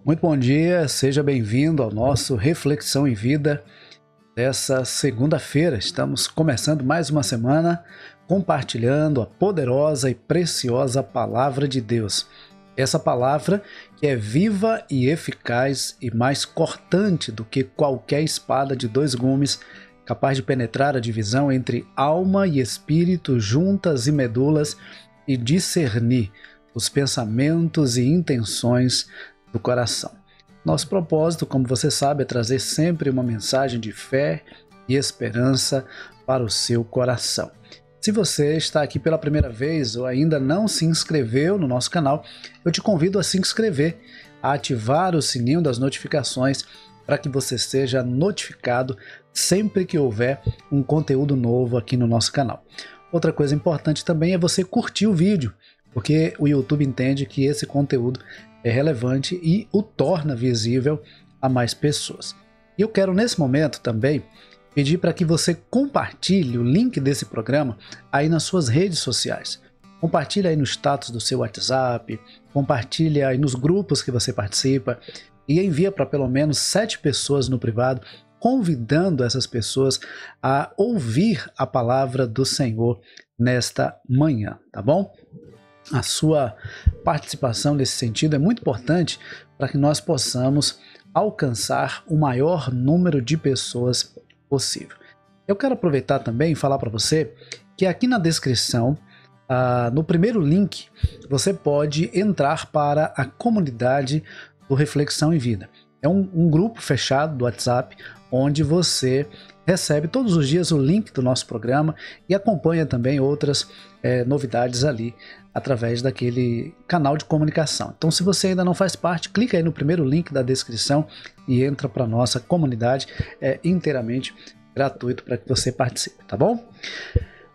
Muito bom dia, seja bem-vindo ao nosso Reflexão em Vida dessa segunda-feira. Estamos começando mais uma semana compartilhando a poderosa e preciosa Palavra de Deus. Essa palavra que é viva e eficaz e mais cortante do que qualquer espada de dois gumes, capaz de penetrar a divisão entre alma e espírito, juntas e medulas, e discernir os pensamentos e intenções do coração. Nosso propósito, como você sabe, é trazer sempre uma mensagem de fé e esperança para o seu coração. Se você está aqui pela primeira vez ou ainda não se inscreveu no nosso canal, eu te convido a se inscrever, a ativar o sininho das notificações para que você seja notificado sempre que houver um conteúdo novo aqui no nosso canal. Outra coisa importante também é você curtir o vídeo, porque o YouTube entende que esse conteúdo é relevante e o torna visível a mais pessoas. E eu quero nesse momento também pedir para que você compartilhe o link desse programa aí nas suas redes sociais. Compartilhe aí no status do seu WhatsApp, compartilhe aí nos grupos que você participa e envia para pelo menos 7 pessoas no privado, convidando essas pessoas a ouvir a palavra do Senhor nesta manhã, tá bom? A sua participação nesse sentido é muito importante para que nós possamos alcançar o maior número de pessoas possível. Eu quero aproveitar também e falar para você que aqui na descrição, no primeiro link, você pode entrar para a comunidade do Reflexão em Vida. É um grupo fechado do WhatsApp, onde você recebe todos os dias o link do nosso programa e acompanha também outras novidades ali através daquele canal de comunicação. Então, se você ainda não faz parte, clica aí no primeiro link da descrição e entra para a nossa comunidade. É inteiramente gratuito para que você participe, tá bom?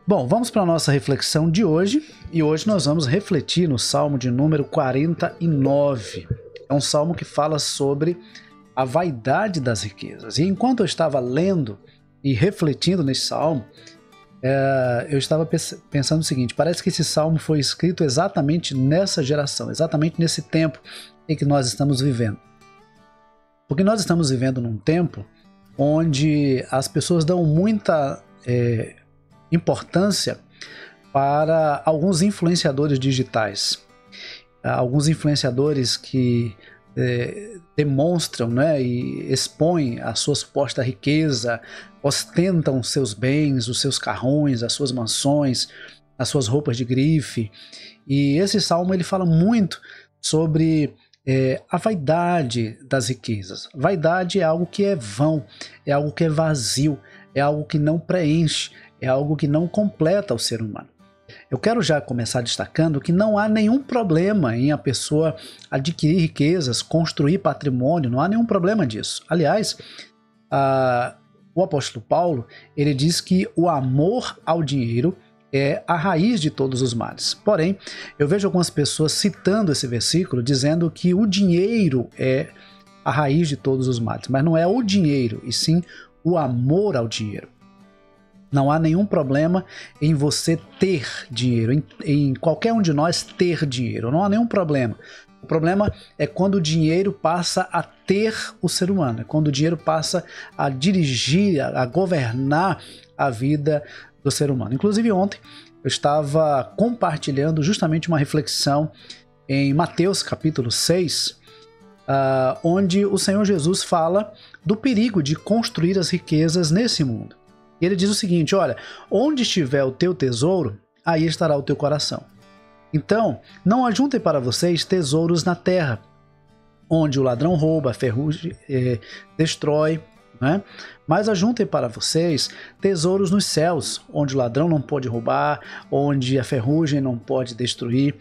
Bom, vamos para a nossa reflexão de hoje. E hoje nós vamos refletir no Salmo de número 49. É um salmo que fala sobre a vaidade das riquezas. E enquanto eu estava lendo e refletindo nesse salmo, eu estava pensando o seguinte: parece que esse salmo foi escrito exatamente nessa geração, exatamente nesse tempo em que nós estamos vivendo. Porque nós estamos vivendo num tempo onde as pessoas dão muita importância para alguns influenciadores digitais, alguns influenciadores que demonstram, né, e expõem a sua suposta riqueza, ostentam os seus bens, os seus carrões, as suas mansões, as suas roupas de grife. E esse salmo ele fala muito sobre a vaidade das riquezas. Vaidade é algo que é vão, é algo que é vazio, é algo que não preenche, é algo que não completa o ser humano. Eu quero já começar destacando que não há nenhum problema em a pessoa adquirir riquezas, construir patrimônio, não há nenhum problema disso. Aliás, o apóstolo Paulo, ele diz que o amor ao dinheiro é a raiz de todos os males. Porém, eu vejo algumas pessoas citando esse versículo, dizendo que o dinheiro é a raiz de todos os males, mas não é o dinheiro, e sim o amor ao dinheiro. Não há nenhum problema em você ter dinheiro, em qualquer um de nós ter dinheiro, não há nenhum problema. O problema é quando o dinheiro passa a ter o ser humano, é quando o dinheiro passa a dirigir, a governar a vida do ser humano. Inclusive ontem eu estava compartilhando justamente uma reflexão em Mateus capítulo 6, onde o Senhor Jesus fala do perigo de construir as riquezas nesse mundo. E ele diz o seguinte: olha, onde estiver o teu tesouro, aí estará o teu coração. Então, não ajuntem para vocês tesouros na terra, onde o ladrão rouba, a ferrugem destrói, né? Mas ajuntem para vocês tesouros nos céus, onde o ladrão não pode roubar, onde a ferrugem não pode destruir.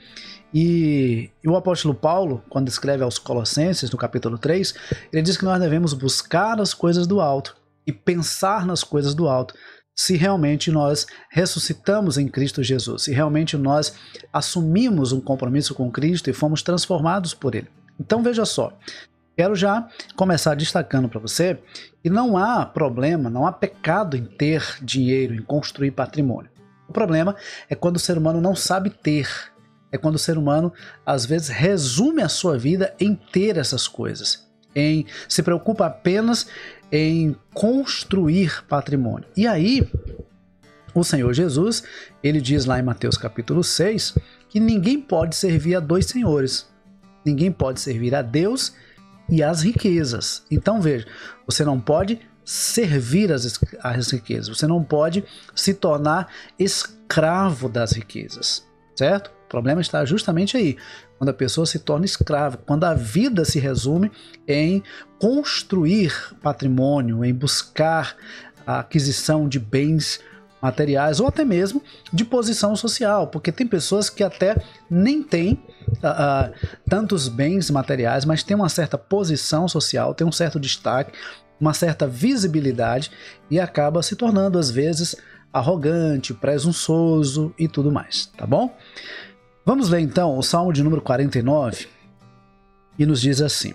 E o apóstolo Paulo, quando escreve aos Colossenses, no capítulo 3, ele diz que nós devemos buscar as coisas do alto e pensar nas coisas do alto, se realmente nós ressuscitamos em Cristo Jesus, se realmente nós assumimos um compromisso com Cristo e fomos transformados por Ele. Então veja só, quero já começar destacando para você que não há problema, não há pecado em ter dinheiro, em construir patrimônio. O problema é quando o ser humano não sabe ter, é quando o ser humano, às vezes, resume a sua vida em ter essas coisas, se preocupa apenas em construir patrimônio. E aí, o Senhor Jesus, ele diz lá em Mateus capítulo 6, que ninguém pode servir a dois senhores. Ninguém pode servir a Deus e às riquezas. Então veja, você não pode servir às riquezas, você não pode se tornar escravo das riquezas, certo? O problema está justamente aí, quando a pessoa se torna escravo, quando a vida se resume em construir patrimônio, em buscar a aquisição de bens materiais ou até mesmo de posição social, porque tem pessoas que até nem têm tantos bens materiais, mas tem uma certa posição social, tem um certo destaque, uma certa visibilidade e acaba se tornando às vezes arrogante, presunçoso e tudo mais, tá bom? Vamos ler então o Salmo de número 49 e nos diz assim.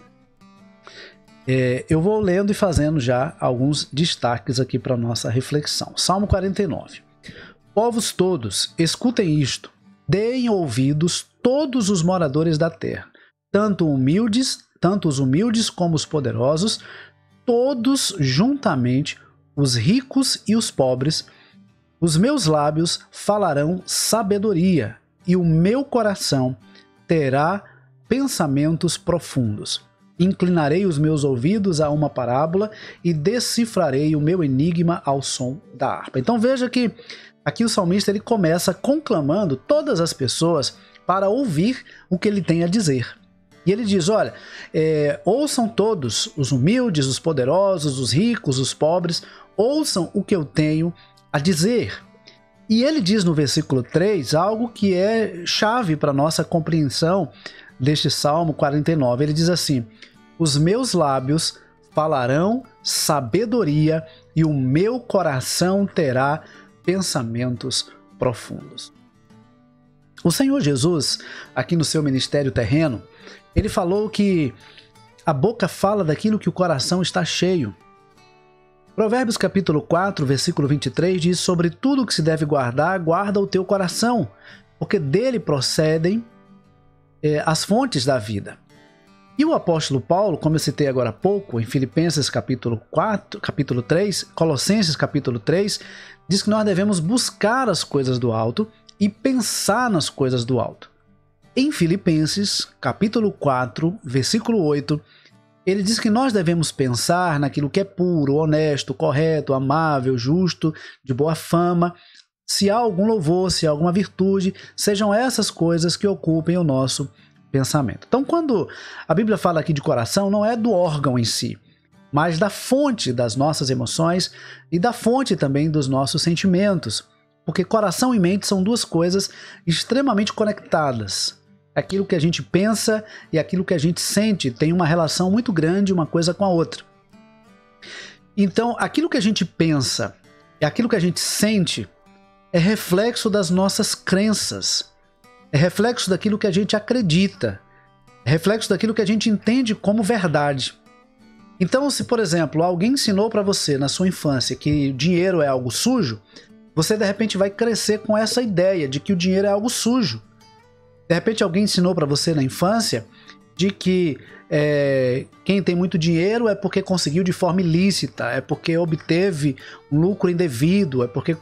Eu vou lendo e fazendo já alguns destaques aqui para a nossa reflexão. Salmo 49. Povos todos, escutem isto, deem ouvidos todos os moradores da terra, tanto os humildes como os poderosos, todos juntamente, os ricos e os pobres. Os meus lábios falarão sabedoria, e o meu coração terá pensamentos profundos. Inclinarei os meus ouvidos a uma parábola e decifrarei o meu enigma ao som da harpa. Então veja que aqui o salmista ele começa conclamando todas as pessoas para ouvir o que ele tem a dizer. E ele diz, olha, ouçam todos, os humildes, os poderosos, os ricos, os pobres, ouçam o que eu tenho a dizer. E ele diz no versículo 3 algo que é chave para a nossa compreensão deste Salmo 49. Ele diz assim, os meus lábios falarão sabedoria e o meu coração terá pensamentos profundos. O Senhor Jesus, aqui no seu ministério terreno, ele falou que a boca fala daquilo que o coração está cheio. Provérbios capítulo 4, versículo 23 diz, sobre tudo que se deve guardar, guarda o teu coração, porque dele procedem as fontes da vida. E o apóstolo Paulo, como eu citei agora há pouco, em Filipenses capítulo 3, Colossenses capítulo 3, diz que nós devemos buscar as coisas do alto e pensar nas coisas do alto. Em Filipenses capítulo 4, versículo 8, ele diz que nós devemos pensar naquilo que é puro, honesto, correto, amável, justo, de boa fama. Se há algum louvor, se há alguma virtude, sejam essas coisas que ocupem o nosso pensamento. Então, quando a Bíblia fala aqui de coração, não é do órgão em si, mas da fonte das nossas emoções e da fonte também dos nossos sentimentos. Porque coração e mente são duas coisas extremamente conectadas. Aquilo que a gente pensa e aquilo que a gente sente tem uma relação muito grande uma coisa com a outra. Então, aquilo que a gente pensa e aquilo que a gente sente é reflexo das nossas crenças, é reflexo daquilo que a gente acredita, é reflexo daquilo que a gente entende como verdade. Então, se, por exemplo, alguém ensinou para você na sua infância que dinheiro é algo sujo, você de repente vai crescer com essa ideia de que o dinheiro é algo sujo. De repente alguém ensinou para você na infância de que quem tem muito dinheiro é porque conseguiu de forma ilícita, é porque obteve um lucro indevido, é porque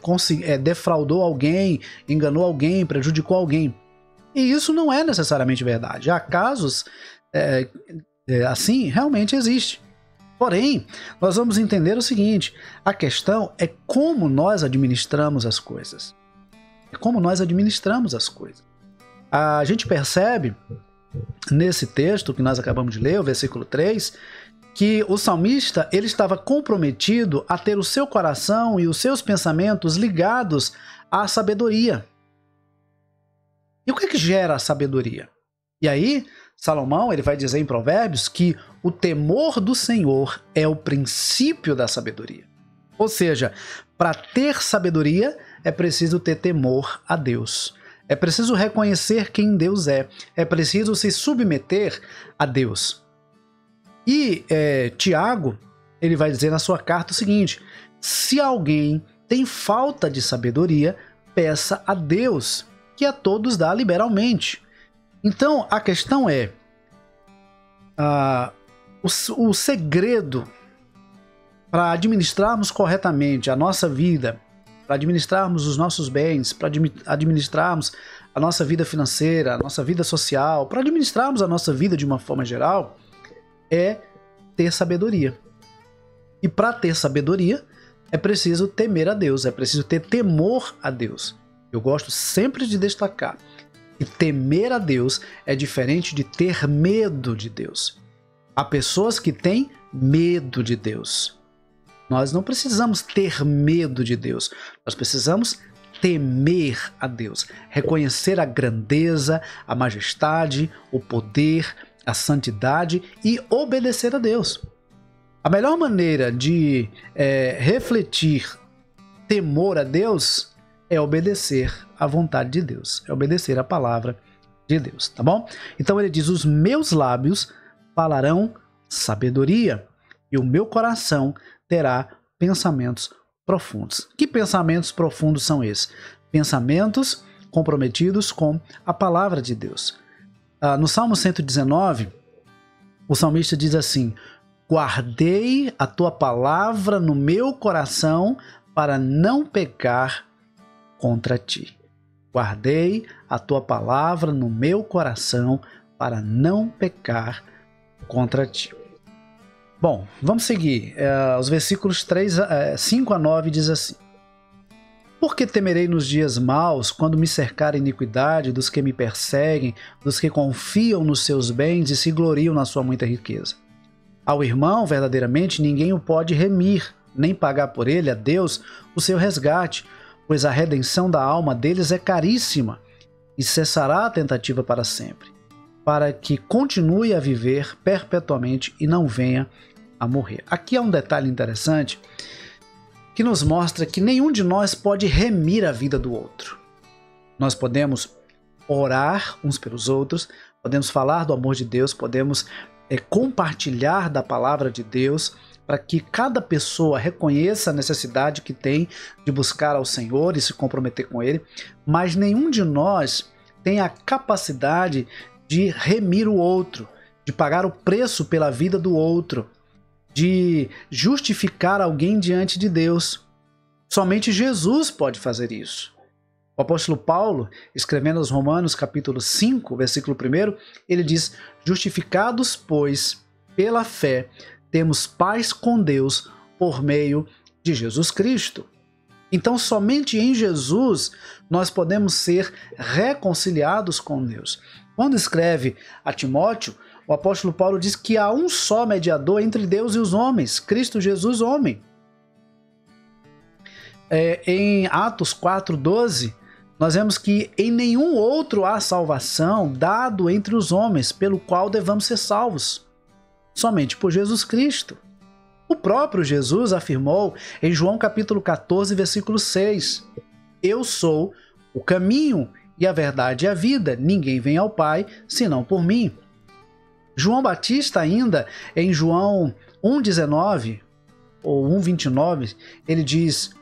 defraudou alguém, enganou alguém, prejudicou alguém. E isso não é necessariamente verdade. Há casos assim, realmente existe. Porém, nós vamos entender o seguinte, a questão é como nós administramos as coisas. É como nós administramos as coisas. A gente percebe nesse texto que nós acabamos de ler, o versículo 3, que o salmista ele estava comprometido a ter o seu coração e os seus pensamentos ligados à sabedoria. E o que gera a sabedoria? E aí, Salomão ele vai dizer em Provérbios que o temor do Senhor é o princípio da sabedoria. Ou seja, para ter sabedoria é preciso ter temor a Deus. É preciso reconhecer quem Deus é preciso se submeter a Deus. E Tiago, ele vai dizer na sua carta o seguinte, se alguém tem falta de sabedoria, peça a Deus, que a todos dá liberalmente. Então, a questão é, o segredo para administrarmos corretamente a nossa vida, para administrarmos os nossos bens, para administrarmos a nossa vida financeira, a nossa vida social, para administrarmos a nossa vida de uma forma geral, é ter sabedoria. E para ter sabedoria, é preciso temer a Deus, é preciso ter temor a Deus. Eu gosto sempre de destacar que temer a Deus é diferente de ter medo de Deus. Há pessoas que têm medo de Deus. Nós não precisamos ter medo de Deus, nós precisamos temer a Deus, reconhecer a grandeza, a majestade, o poder, a santidade e obedecer a Deus. A melhor maneira de refletir temor a Deus é obedecer à vontade de Deus, é obedecer à palavra de Deus, tá bom? Então ele diz, os meus lábios falarão sabedoria e o meu coração terá pensamentos profundos. Que pensamentos profundos são esses? Pensamentos comprometidos com a palavra de Deus. No Salmo 119, o salmista diz assim, guardei a tua palavra no meu coração para não pecar contra ti. Guardei a tua palavra no meu coração para não pecar contra ti. Bom, vamos seguir. Os versículos 5 a 9 diz assim. Por que temerei nos dias maus, quando me cercar a iniquidade dos que me perseguem, dos que confiam nos seus bens e se gloriam na sua muita riqueza? Ao irmão, verdadeiramente, ninguém o pode remir, nem pagar por ele, a Deus, o seu resgate, pois a redenção da alma deles é caríssima, e cessará a tentativa para sempre, para que continue a viver perpetuamente e não venha a morrer. Aqui há um detalhe interessante que nos mostra que nenhum de nós pode remir a vida do outro. Nós podemos orar uns pelos outros, podemos falar do amor de Deus, podemos compartilhar da palavra de Deus para que cada pessoa reconheça a necessidade que tem de buscar ao Senhor e se comprometer com Ele, mas nenhum de nós tem a capacidade de remir o outro, de pagar o preço pela vida do outro, de justificar alguém diante de Deus. Somente Jesus pode fazer isso. O apóstolo Paulo, escrevendo aos Romanos, capítulo 5, versículo 1, ele diz, justificados, pois, pela fé, temos paz com Deus por meio de Jesus Cristo. Então, somente em Jesus nós podemos ser reconciliados com Deus. Quando escreve a Timóteo, o apóstolo Paulo diz que há um só mediador entre Deus e os homens, Cristo Jesus, homem. Em Atos 4:12, nós vemos que em nenhum outro há salvação dado entre os homens, pelo qual devamos ser salvos, somente por Jesus Cristo. O próprio Jesus afirmou em João capítulo 14, versículo 6, eu sou o caminho e a verdade e a vida, ninguém vem ao Pai senão por mim. João Batista ainda, em João 1,19 ou 1,29, ele diz,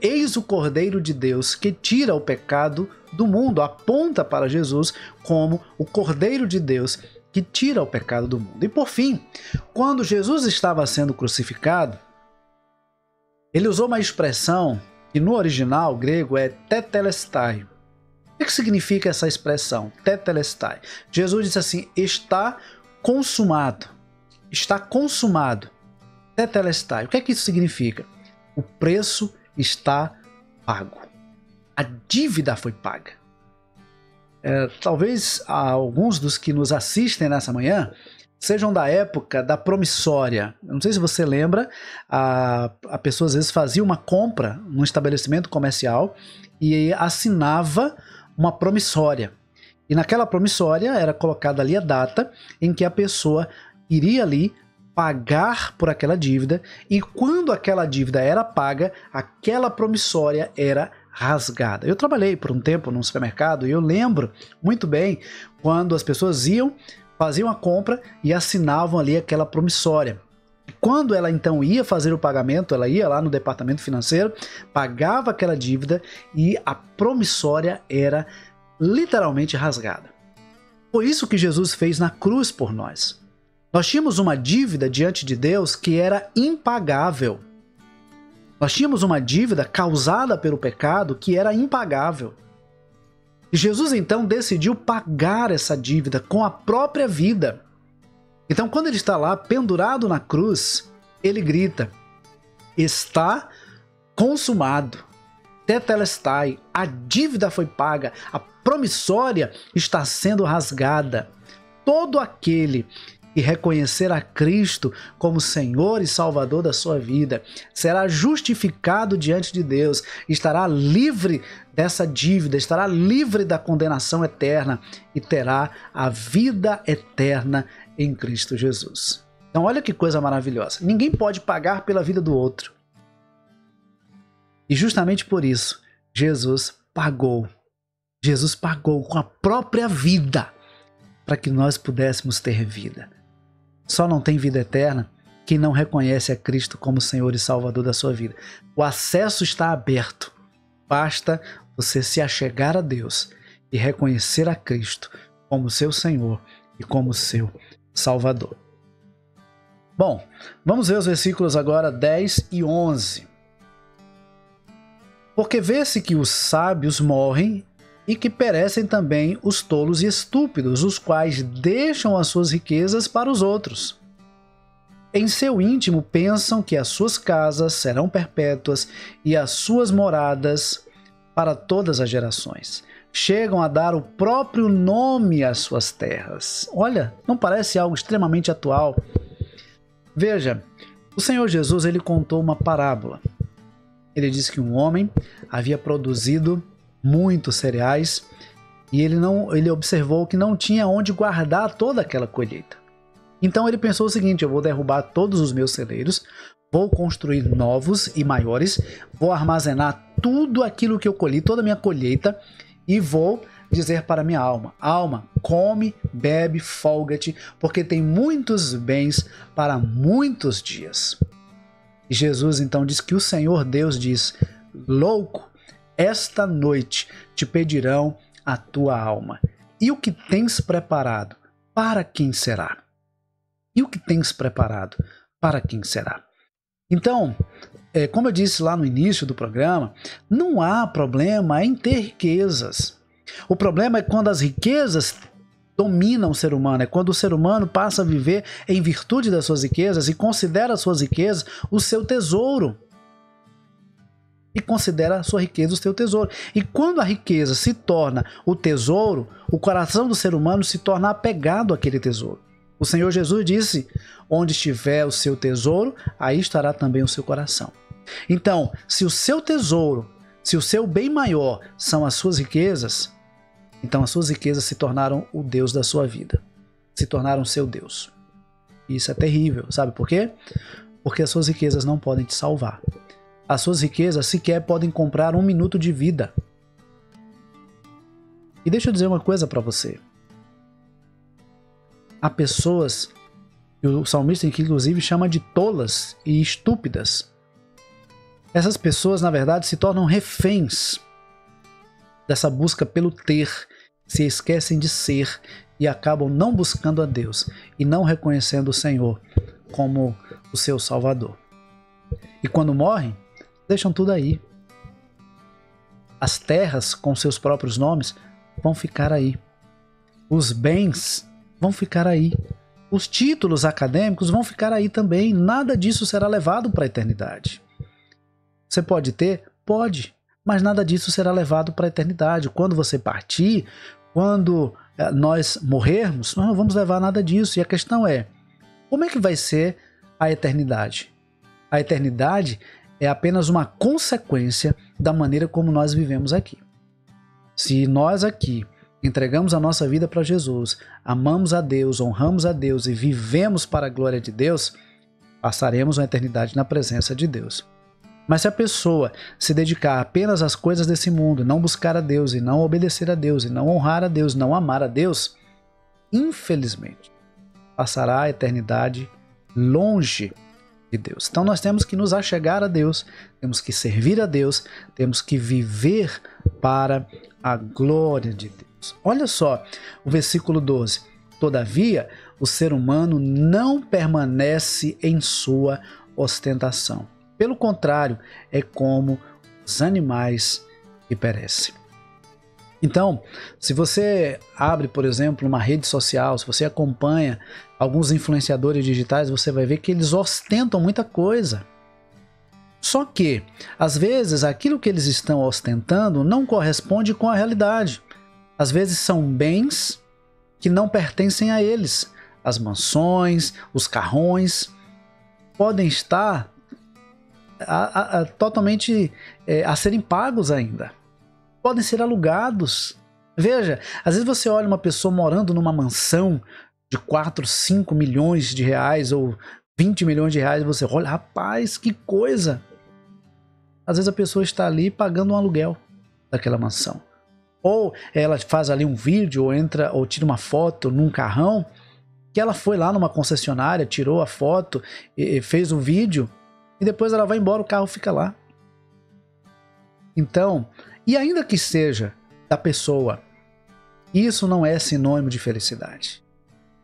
eis o Cordeiro de Deus que tira o pecado do mundo, aponta para Jesus como o Cordeiro de Deus que tira o pecado do mundo. E por fim, quando Jesus estava sendo crucificado, ele usou uma expressão que no original grego é tetelestai. O que significa essa expressão, tetelestai? Jesus disse assim, está consumado, está consumado, tetelestai. O que é que isso significa? O preço está pago, a dívida foi paga. Talvez alguns dos que nos assistem nessa manhã sejam da época da promissória. Eu não sei se você lembra, a pessoa às vezes fazia uma compra num estabelecimento comercial e assinava uma promissória. E naquela promissória era colocada ali a data em que a pessoa iria ali pagar por aquela dívida, e quando aquela dívida era paga, aquela promissória era rasgada. Eu trabalhei por um tempo num supermercado e eu lembro muito bem quando as pessoas faziam a compra e assinavam ali aquela promissória. Quando ela então ia fazer o pagamento, ela ia lá no departamento financeiro, pagava aquela dívida e a promissória era literalmente rasgada. Foi isso que Jesus fez na cruz por nós. Nós tínhamos uma dívida diante de Deus que era impagável. Nós tínhamos uma dívida causada pelo pecado que era impagável. E Jesus então decidiu pagar essa dívida com a própria vida. Então, quando ele está lá pendurado na cruz, ele grita: está consumado. Tetelestai, a dívida foi paga, a promissória está sendo rasgada. Todo aquele que reconhecer a Cristo como Senhor e Salvador da sua vida será justificado diante de Deus, estará livre dessa dívida, estará livre da condenação eterna e terá a vida eterna em Cristo Jesus. Então olha que coisa maravilhosa. Ninguém pode pagar pela vida do outro. E justamente por isso, Jesus pagou. Jesus pagou com a própria vida para que nós pudéssemos ter vida. Só não tem vida eterna quem não reconhece a Cristo como Senhor e Salvador da sua vida. O acesso está aberto. Basta você se achegar a Deus e reconhecer a Cristo como seu Senhor e como seu Salvador. Bom, vamos ver os versículos agora 10 e 11. Porque vê-se que os sábios morrem e que perecem também os tolos e estúpidos, os quais deixam as suas riquezas para os outros. Em seu íntimo pensam que as suas casas serão perpétuas e as suas moradas para todas as gerações. Chegam a dar o próprio nome às suas terras. Olha, não parece algo extremamente atual? Veja, o Senhor Jesus ele contou uma parábola. Ele disse que um homem havia produzido muitos cereais e ele observou que não tinha onde guardar toda aquela colheita. Então ele pensou o seguinte: eu vou derrubar todos os meus celeiros, vou construir novos e maiores, vou armazenar tudo aquilo que eu colhi, toda a minha colheita, e vou dizer para minha alma: alma, come, bebe, folga-te, porque tem muitos bens para muitos dias. E Jesus então diz que o Senhor Deus diz: louco, esta noite te pedirão a tua alma. E o que tens preparado, para quem será? E o que tens preparado, para quem será? Então, como eu disse lá no início do programa, não há problema em ter riquezas. O problema é quando as riquezas dominam o ser humano, é quando o ser humano passa a viver em virtude das suas riquezas e considera as suas riquezas o seu tesouro. E considera a sua riqueza o seu tesouro. E quando a riqueza se torna o tesouro, o coração do ser humano se torna apegado àquele tesouro. O Senhor Jesus disse: onde estiver o seu tesouro, aí estará também o seu coração. Então, se o seu tesouro, se o seu bem maior são as suas riquezas, então as suas riquezas se tornaram o Deus da sua vida. Se tornaram seu Deus. E isso é terrível, sabe por quê? Porque as suas riquezas não podem te salvar. As suas riquezas sequer podem comprar 1 minuto de vida. E deixa eu dizer uma coisa para você. Há pessoas que o salmista inclusive chama de tolas e estúpidas. Essas pessoas, na verdade, se tornam reféns dessa busca pelo ter, se esquecem de ser e acabam não buscando a Deus e não reconhecendo o Senhor como o seu Salvador. E quando morrem, deixam tudo aí. As terras com seus próprios nomes vão ficar aí. Os bens vão ficar aí. Os títulos acadêmicos vão ficar aí também. Nada disso será levado para a eternidade. Você pode ter? Pode. Mas nada disso será levado para a eternidade. Quando você partir, quando nós morrermos, nós não vamos levar nada disso. E a questão é, como é que vai ser a eternidade? A eternidade é apenas uma consequência da maneira como nós vivemos aqui. Se nós aqui entregamos a nossa vida para Jesus, amamos a Deus, honramos a Deus e vivemos para a glória de Deus, passaremos uma eternidade na presença de Deus. Mas se a pessoa se dedicar apenas às coisas desse mundo, não buscar a Deus e não obedecer a Deus e não honrar a Deus, não amar a Deus, infelizmente, passará a eternidade longe de Deus. Então nós temos que nos achegar a Deus, temos que servir a Deus, temos que viver para a glória de Deus. Jesus. Olha só o versículo 12. Todavia, o ser humano não permanece em sua ostentação. Pelo contrário, é como os animais que perecem. Então, se você abre, por exemplo, uma rede social, se você acompanha alguns influenciadores digitais, você vai ver que eles ostentam muita coisa. Só que, às vezes, aquilo que eles estão ostentando não corresponde com a realidade. Às vezes são bens que não pertencem a eles. As mansões, os carrões, podem estar totalmente a serem pagos ainda. Podem ser alugados. Veja, às vezes você olha uma pessoa morando numa mansão de 4, 5 milhões de reais ou 20 milhões de reais e você olha, rapaz, que coisa! Às vezes a pessoa está ali pagando um aluguel daquela mansão. Ou ela faz ali um vídeo ou entra ou tira uma foto num carrão que ela foi lá numa concessionária, tirou a foto, fez um vídeo e depois ela vai embora, o carro fica lá. Então, e ainda que seja da pessoa, isso não é sinônimo de felicidade.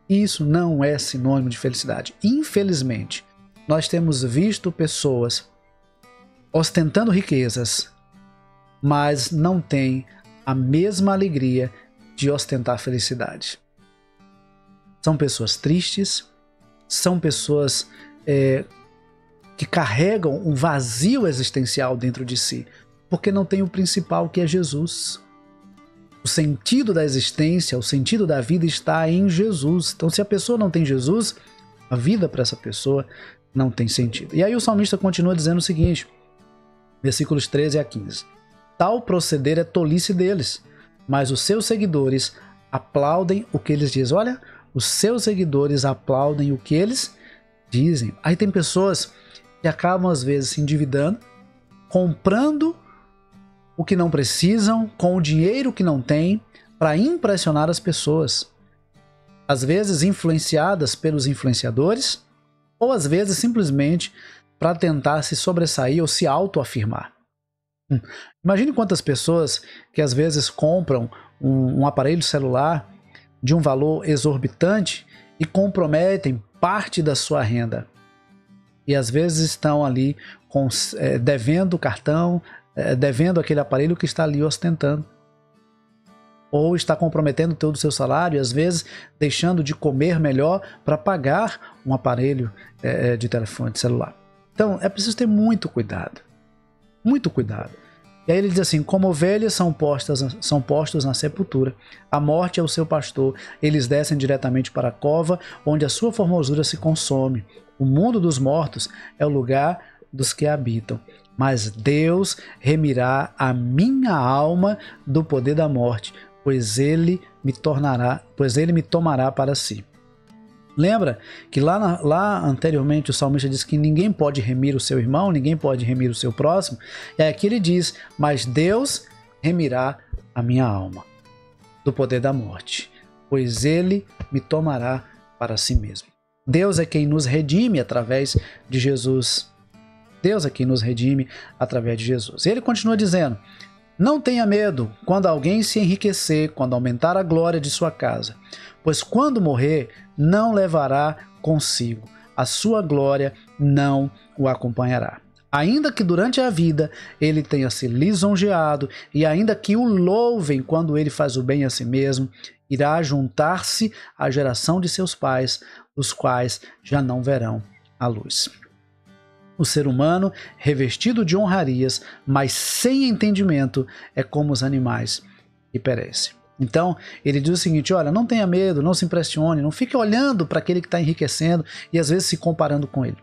Isso não é sinônimo de felicidade. Infelizmente, nós temos visto pessoas ostentando riquezas, mas não têm a mesma alegria de ostentar felicidade. São pessoas tristes, são pessoas que carregam um vazio existencial dentro de si, porque não tem o principal, que é Jesus. O sentido da existência, o sentido da vida está em Jesus. Então, se a pessoa não tem Jesus, a vida para essa pessoa não tem sentido. E aí o salmista continua dizendo o seguinte, versículos 13 a 15. Tal proceder é tolice deles, mas os seus seguidores aplaudem o que eles dizem. Olha, os seus seguidores aplaudem o que eles dizem. Aí tem pessoas que acabam às vezes se endividando, comprando o que não precisam, com o dinheiro que não têm, para impressionar as pessoas. Às vezes influenciadas pelos influenciadores, ou às vezes simplesmente para tentar se sobressair ou se autoafirmar. Imagine quantas pessoas que às vezes compram um aparelho celular de um valor exorbitante e comprometem parte da sua renda. E às vezes estão ali devendo o cartão, devendo aquele aparelho que está ali ostentando. Ou está comprometendo todo o seu salário e às vezes deixando de comer melhor para pagar um aparelho de telefone, de celular. Então é preciso ter muito cuidado. Muito cuidado. E aí ele diz assim, como ovelhas são postos na sepultura, a morte é o seu pastor, eles descem diretamente para a cova, onde a sua formosura se consome. O mundo dos mortos é o lugar dos que habitam. Mas Deus remirá a minha alma do poder da morte, pois ele me tomará para si. Lembra que lá anteriormente o salmista diz que ninguém pode remir o seu irmão, ninguém pode remir o seu próximo. E aqui ele diz, mas Deus remirá a minha alma do poder da morte, pois ele me tomará para si mesmo. Deus é quem nos redime através de Jesus. Deus é quem nos redime através de Jesus. E ele continua dizendo, não tenha medo quando alguém se enriquecer, quando aumentar a glória de sua casa, pois quando morrer, não levará consigo, a sua glória não o acompanhará. Ainda que durante a vida ele tenha se lisonjeado, e ainda que o louvem quando ele faz o bem a si mesmo, irá juntar-se à geração de seus pais, os quais já não verão a luz. O ser humano, revestido de honrarias, mas sem entendimento, é como os animais que perecem. Então, ele diz o seguinte, olha, não tenha medo, não se impressione, não fique olhando para aquele que está enriquecendo e às vezes se comparando com ele.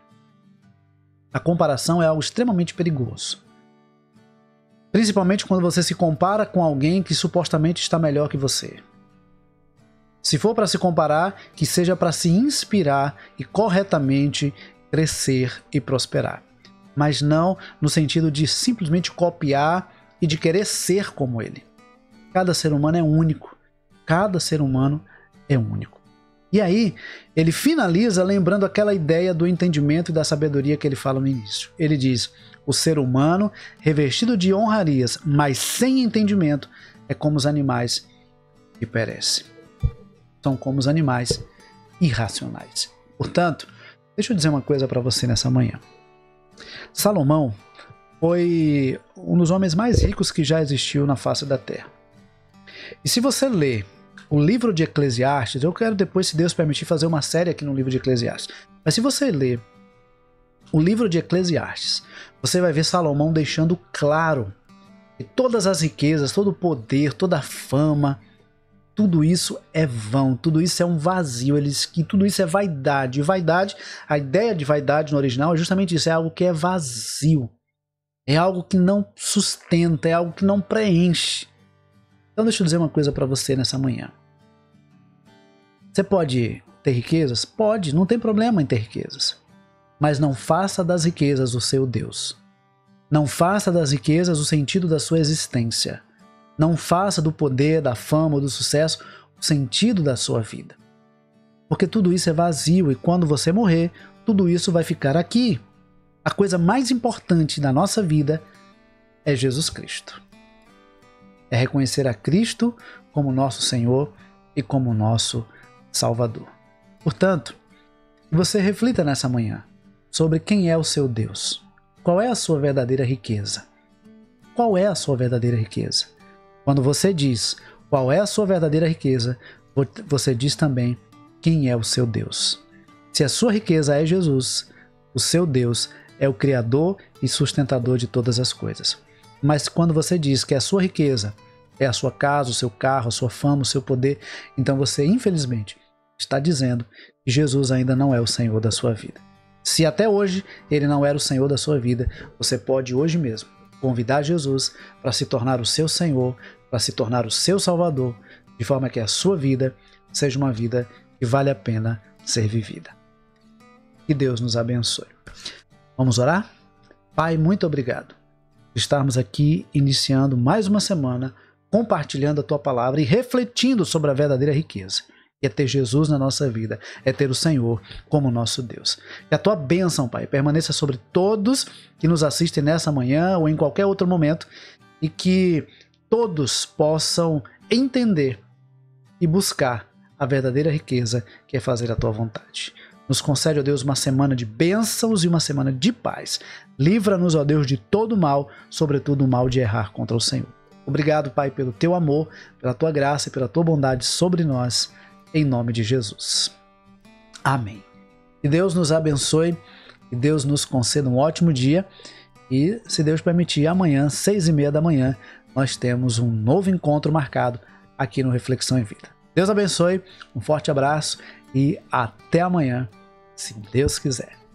A comparação é algo extremamente perigoso. Principalmente quando você se compara com alguém que supostamente está melhor que você. Se for para se comparar, que seja para se inspirar e corretamente crescer e prosperar. Mas não no sentido de simplesmente copiar e de querer ser como ele. Cada ser humano é único. Cada ser humano é único. E aí, ele finaliza lembrando aquela ideia do entendimento e da sabedoria que ele fala no início. Ele diz, o ser humano, revestido de honrarias, mas sem entendimento, é como os animais que perece. São como os animais irracionais. Portanto, deixa eu dizer uma coisa para você nessa manhã. Salomão foi um dos homens mais ricos que já existiu na face da terra. E se você ler o livro de Eclesiastes, eu quero depois, se Deus permitir, fazer uma série aqui no livro de Eclesiastes. Mas se você ler o livro de Eclesiastes, você vai ver Salomão deixando claro que todas as riquezas, todo o poder, toda a fama, tudo isso é vão, tudo isso é um vazio. Ele diz que tudo isso é vaidade. E vaidade, a ideia de vaidade no original é justamente isso, é algo que é vazio. É algo que não sustenta, é algo que não preenche. Então deixa eu dizer uma coisa para você nessa manhã. Você pode ter riquezas? Pode, não tem problema em ter riquezas. Mas não faça das riquezas o seu Deus. Não faça das riquezas o sentido da sua existência. Não faça do poder, da fama ou do sucesso o sentido da sua vida. Porque tudo isso é vazio e quando você morrer, tudo isso vai ficar aqui. A coisa mais importante da nossa vida é Jesus Cristo. É reconhecer a Cristo como nosso Senhor e como nosso Salvador. Portanto, você reflita nessa manhã sobre quem é o seu Deus. Qual é a sua verdadeira riqueza? Qual é a sua verdadeira riqueza? Quando você diz qual é a sua verdadeira riqueza, você diz também quem é o seu Deus. Se a sua riqueza é Jesus, o seu Deus é o Criador e sustentador de todas as coisas. Mas quando você diz que a sua riqueza é a sua casa, o seu carro, a sua fama, o seu poder, então você, infelizmente, está dizendo que Jesus ainda não é o Senhor da sua vida. Se até hoje ele não era o Senhor da sua vida, você pode hoje mesmo convidar Jesus para se tornar o seu Senhor, para se tornar o seu Salvador, de forma que a sua vida seja uma vida que vale a pena ser vivida. Que Deus nos abençoe. Vamos orar? Pai, muito obrigado por estarmos aqui iniciando mais uma semana, compartilhando a Tua palavra e refletindo sobre a verdadeira riqueza. É ter Jesus na nossa vida, é ter o Senhor como nosso Deus. Que a Tua bênção, Pai, permaneça sobre todos que nos assistem nessa manhã ou em qualquer outro momento e que todos possam entender e buscar a verdadeira riqueza que é fazer a Tua vontade. Nos concede, ó Deus, uma semana de bênçãos e uma semana de paz. Livra-nos, ó Deus, de todo mal, sobretudo o mal de errar contra o Senhor. Obrigado, Pai, pelo Teu amor, pela Tua graça e pela Tua bondade sobre nós, em nome de Jesus. Amém. Que Deus nos abençoe, que Deus nos conceda um ótimo dia e, se Deus permitir, amanhã, 6h30 da manhã, nós temos um novo encontro marcado aqui no Reflexão em Vida. Deus abençoe, um forte abraço e até amanhã, se Deus quiser.